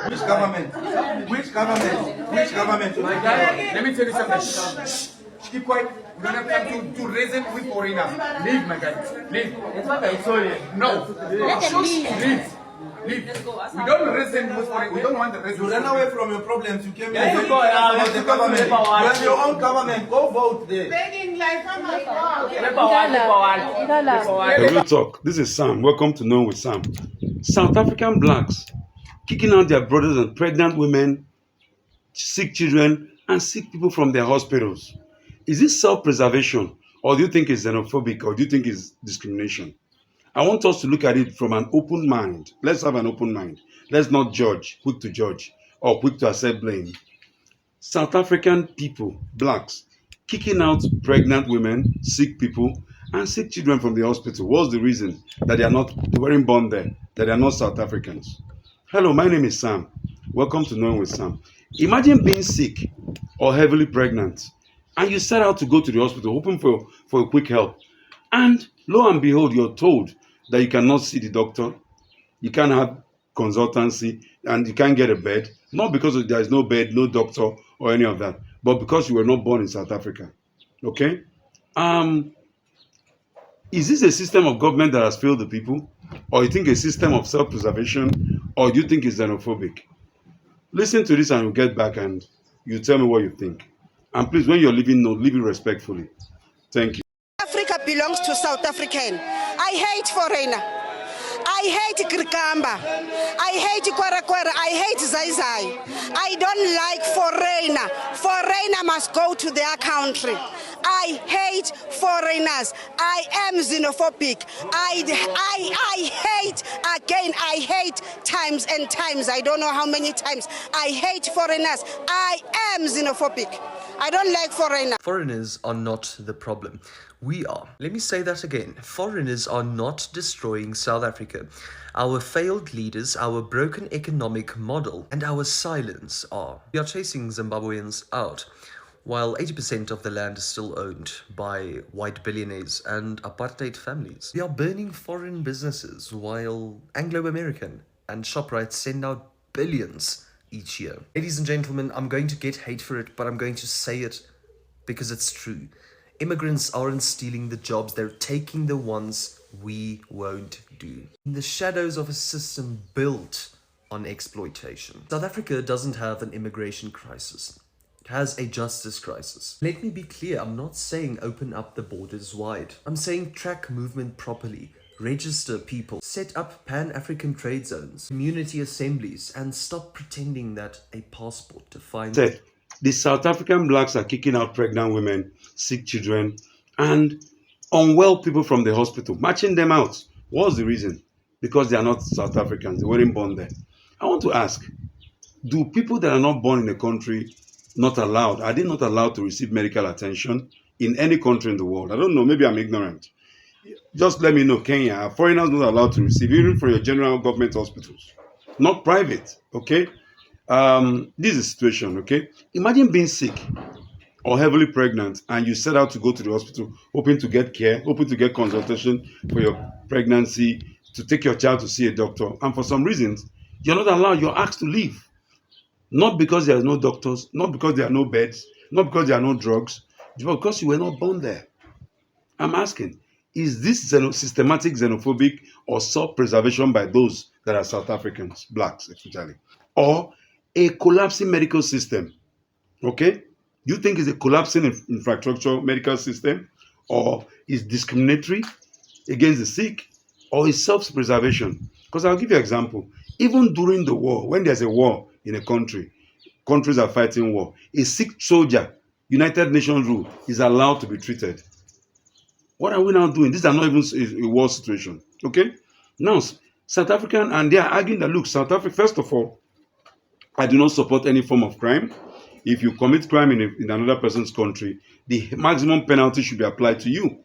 Which government? Which government? Which government? My guy, let me tell you something. Shh. Keep quiet. We don't have time to reason with foreigners. Leave, my guy. Leave. It's not that sorry. No. Leave. Leave. We don't reason with foreigners. We don't want the reason. You ran away from your problems. You came Yeah, here. you go, the government. You have your own government. Go vote there. A real talk. This is Sam. Welcome to Knowing with Sam. South African blacks kicking out their brothers and pregnant women, sick children, and sick people from their hospitals. Is this self-preservation, or do you think it's xenophobic, or do you think it's discrimination? I want us to look at it from an open mind. Let's have an open mind. Let's not judge, quick to judge, or quick to accept blame. South African people, blacks, kicking out pregnant women, sick people, and sick children from the hospital. What's the reason that they weren't born there, that they are not South Africans? Hello, my name is Sam. Welcome to Knowing with Sam. Imagine being sick or heavily pregnant, and you set out to go to the hospital hoping for a quick help. And lo and behold, you're told that you cannot see the doctor, you can't have consultancy, and you can't get a bed. Not because there is no bed, no doctor, or any of that, but because you were not born in South Africa. Okay? Is this a system of government that has failed the people? Or you think a system of self-preservation? Or do you think it's xenophobic? Listen to this and you'll get back and you tell me what you think. And please, when you're leaving, leave it respectfully. Thank you. Africa belongs to South African. I hate foreigner. I hate Krikamba. I hate Kwara. I hate Zai. I don't like foreigner. Foreigner must go to their country. I hate foreigners. I am xenophobic. I hate, again, I hate times and times. I don't know how many times. I hate foreigners. I am xenophobic. I don't like foreigners. Foreigners are not the problem. We are. Let me say that again. Foreigners are not destroying South Africa. Our failed leaders, our broken economic model, and our silence are. We are chasing Zimbabweans out, while 80% of the land is still owned by white billionaires and apartheid families. We are burning foreign businesses, while Anglo-American and ShopRite send out billions each year. Ladies and gentlemen, I'm going to get hate for it, but I'm going to say it because it's true. Immigrants aren't stealing the jobs, they're taking the ones we won't do. In the shadows of a system built on exploitation. South Africa doesn't have an immigration crisis. It has a justice crisis. Let me be clear, I'm not saying open up the borders wide. I'm saying track movement properly. Register people, set up pan-African trade zones, community assemblies, and stop pretending that a passport defines it. The South African blacks are kicking out pregnant women, sick children, and unwell people from the hospital, marching them out. What's the reason? Because they are not South Africans, they weren't born there. I want to ask, do people that are not born in a country are they not allowed to receive medical attention in any country in the world? I don't know, maybe I'm ignorant. Just let me know, Kenya, are foreigners not allowed to receive, even for your general government hospitals, not private, okay? This is a situation, okay? Imagine being sick or heavily pregnant and you set out to go to the hospital hoping to get care, hoping to get consultation for your pregnancy, to take your child to see a doctor, and for some reasons, you're not allowed, you're asked to leave. Not because there are no doctors, not because there are no beds, not because there are no drugs, but because you were not born there. I'm asking, is this systematic xenophobic or self-preservation by those that are South Africans, blacks especially, or a collapsing medical system? Okay? Do you think it's a collapsing infrastructure medical system, or is discriminatory against the sick, or is self-preservation? Because I'll give you an example. Even during the war, when there's a war in a country, countries are fighting war, a sick soldier, United Nations rule, is allowed to be treated. What are we now doing? These are not even a war situation. Okay? Now, South African, and they are arguing that, look, South Africa, first of all, I do not support any form of crime. If you commit crime in another person's country, the maximum penalty should be applied to you.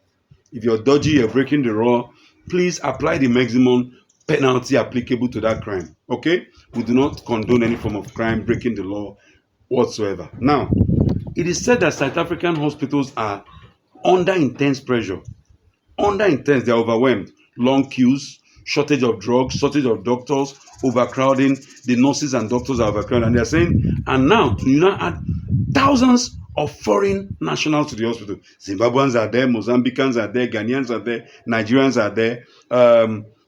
If you're dodgy, you're breaking the law, please apply the maximum penalty applicable to that crime. Okay? We do not condone any form of crime, breaking the law whatsoever. Now, it is said that South African hospitals are under intense pressure. They're overwhelmed. Long queues, shortage of drugs, shortage of doctors, overcrowding. The nurses and doctors are overcrowded. And they're saying, and now you now add thousands of foreign nationals to the hospital. Zimbabweans are there, Mozambicans are there, Ghanaians are there, Nigerians are there,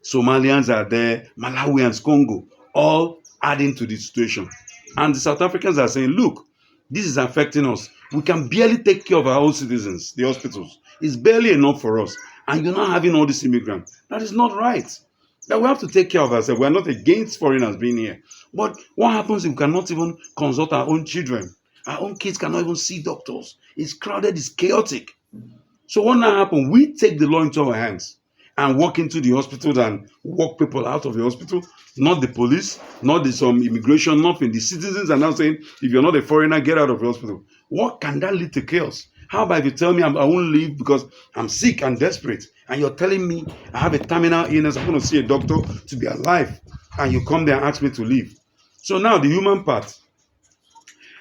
Somalians are there, Malawians, Congo, all adding to the situation. And the South Africans are saying, look, this is affecting us. We can barely take care of our own citizens, the hospitals. It's barely enough for us. And you're not having all these immigrants. That is not right. That we have to take care of ourselves. We are not against foreigners being here. But what happens if we cannot even consult our own children? Our own kids cannot even see doctors. It's crowded, it's chaotic. So what now happens? We take the law into our hands and walk into the hospital and walk people out of the hospital. Not the police, not the some immigration, nothing. The citizens are now saying, if you're not a foreigner, get out of the hospital. What can that lead to chaos? How about if you tell me I won't leave because I'm sick and desperate, and you're telling me I have a terminal illness, I'm going to see a doctor to be alive, and you come there and ask me to leave. So now the human part.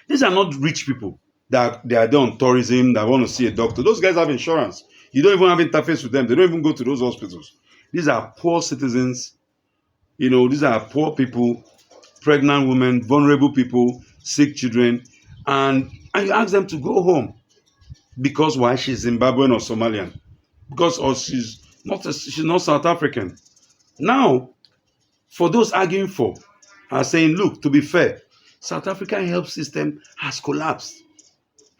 These are not rich people that they are there on tourism, that want to see a doctor. Those guys have insurance. You don't even have interface with them. They don't even go to those hospitals. These are poor citizens. These are poor people, pregnant women, vulnerable people, sick children, and you ask them to go home. Because why? She's Zimbabwean or Somalian. Because she's not South African. Now, for those arguing for, are saying, look, to be fair, South African health system has collapsed.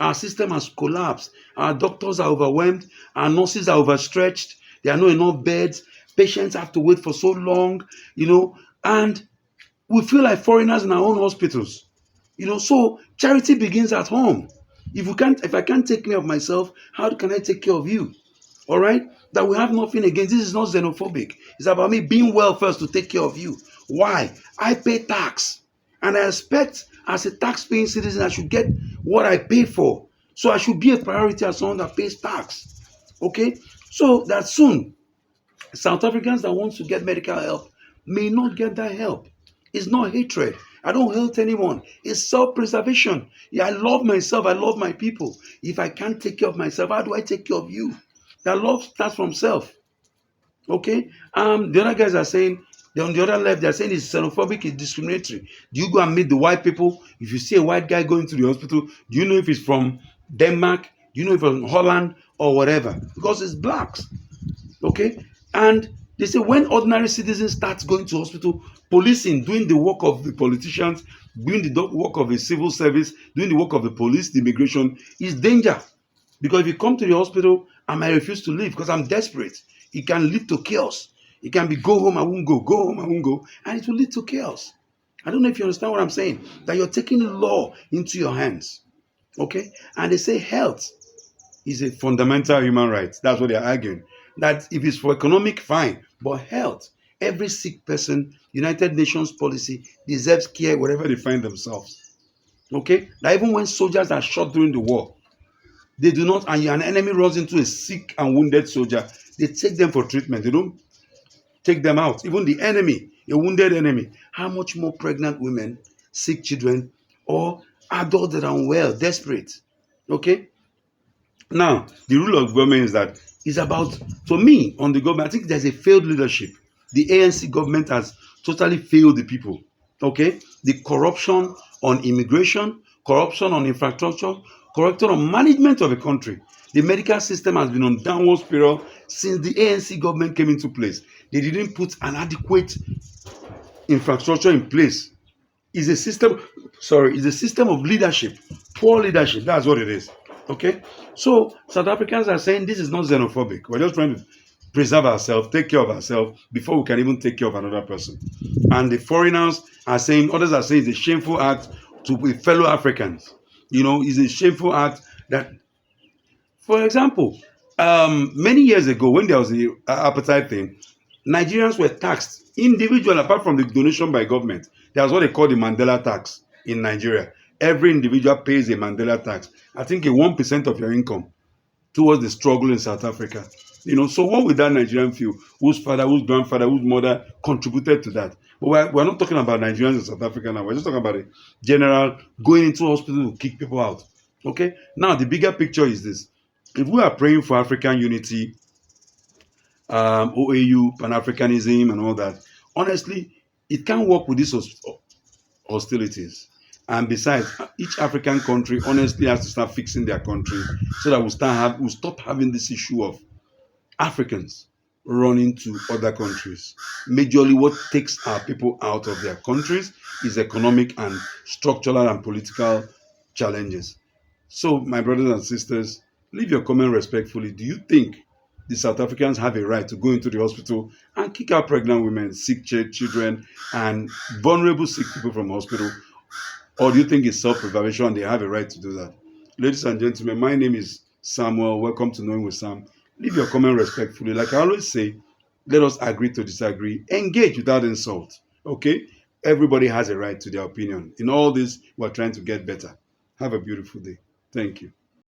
Our system has collapsed. Our doctors are overwhelmed. Our nurses are overstretched. There are not enough beds. Patients have to wait for so long, and we feel like foreigners in our own hospitals. So charity begins at home. If I can't take care of myself, how can I take care of you? All right? That we have nothing against. This is not xenophobic. It's about me being well first to take care of you. Why? I pay tax. And I expect as a tax-paying citizen, I should get what I pay for. So I should be a priority as someone that pays tax. Okay? So that soon, South Africans that want to get medical help may not get that help. It's not hatred. I don't hate anyone. It's self-preservation. Yeah, I love myself. I love my people. If I can't take care of myself, how do I take care of you? That love starts from self. Okay? The other guys are saying, on the other left, they're saying it's xenophobic, it's discriminatory. Do you go and meet the white people? If you see a white guy going to the hospital, do you know if he's from Denmark? Do you know if he's from Holland or whatever? Because it's blacks. Okay? And they say when ordinary citizens start going to hospital, policing, doing the work of the politicians, doing the work of the civil service, doing the work of the police, the immigration, is danger. Because if you come to the hospital, I might refuse to leave because I'm desperate. It can lead to chaos. It can be go home, I won't go home, I won't go, and it will lead to chaos. I don't know if you understand what I'm saying, that you're taking law into your hands. Okay? And they say health is a fundamental human right. That's what they're arguing. That if it's for economic, fine, but health, every sick person, United Nations policy, deserves care wherever they find themselves. Okay? That even when soldiers are shot during the war, they do not, and an enemy runs into a sick and wounded soldier, they take them for treatment. They don't take them out. Even the enemy, a wounded enemy. How much more pregnant women, sick children, or adults that are unwell, desperate? Okay? Now, the rule of government is about, for me, on the government, I think there's a failed leadership. The ANC government has totally failed the people. Okay? The corruption on immigration, corruption on infrastructure, corruption on management of a country. The medical system has been on downward spiral since the ANC government came into place. They didn't put an adequate infrastructure in place. It's a system of leadership, poor leadership. That's what it is. Okay? So South Africans are saying this is not xenophobic. We're just trying to preserve ourselves, take care of ourselves before we can even take care of another person. And the foreigners are saying, others are saying it's a shameful act to be fellow Africans. It's a shameful act that, for example, many years ago when there was the apartheid thing, Nigerians were taxed individually, apart from the donation by government. There was what they call the Mandela tax in Nigeria. Every individual pays a Mandela tax. I think a 1% of your income towards the struggle in South Africa. So what would that Nigerian feel? Whose father, whose grandfather, whose mother contributed to that? But we're not talking about Nigerians in South Africa now. We're just talking about a general going into hospital to kick people out. Okay? Now, the bigger picture is this. If we are praying for African unity, OAU, Pan-Africanism, and all that. Honestly, it can't work with these hostilities. And besides, each African country honestly has to start fixing their country so that we'll stop having this issue of Africans running to other countries. Majorly, what takes our people out of their countries is economic and structural and political challenges. So, my brothers and sisters, leave your comment respectfully. Do you think the South Africans have a right to go into the hospital and kick out pregnant women, sick children, and vulnerable sick people from hospital? Or do you think it's self-preservation and they have a right to do that? Ladies and gentlemen, my name is Samuel. Welcome to Knowing with Sam. Leave your comment respectfully. Like I always say, let us agree to disagree. Engage without insult. Okay? Everybody has a right to their opinion. In all this, we're trying to get better. Have a beautiful day. Thank you.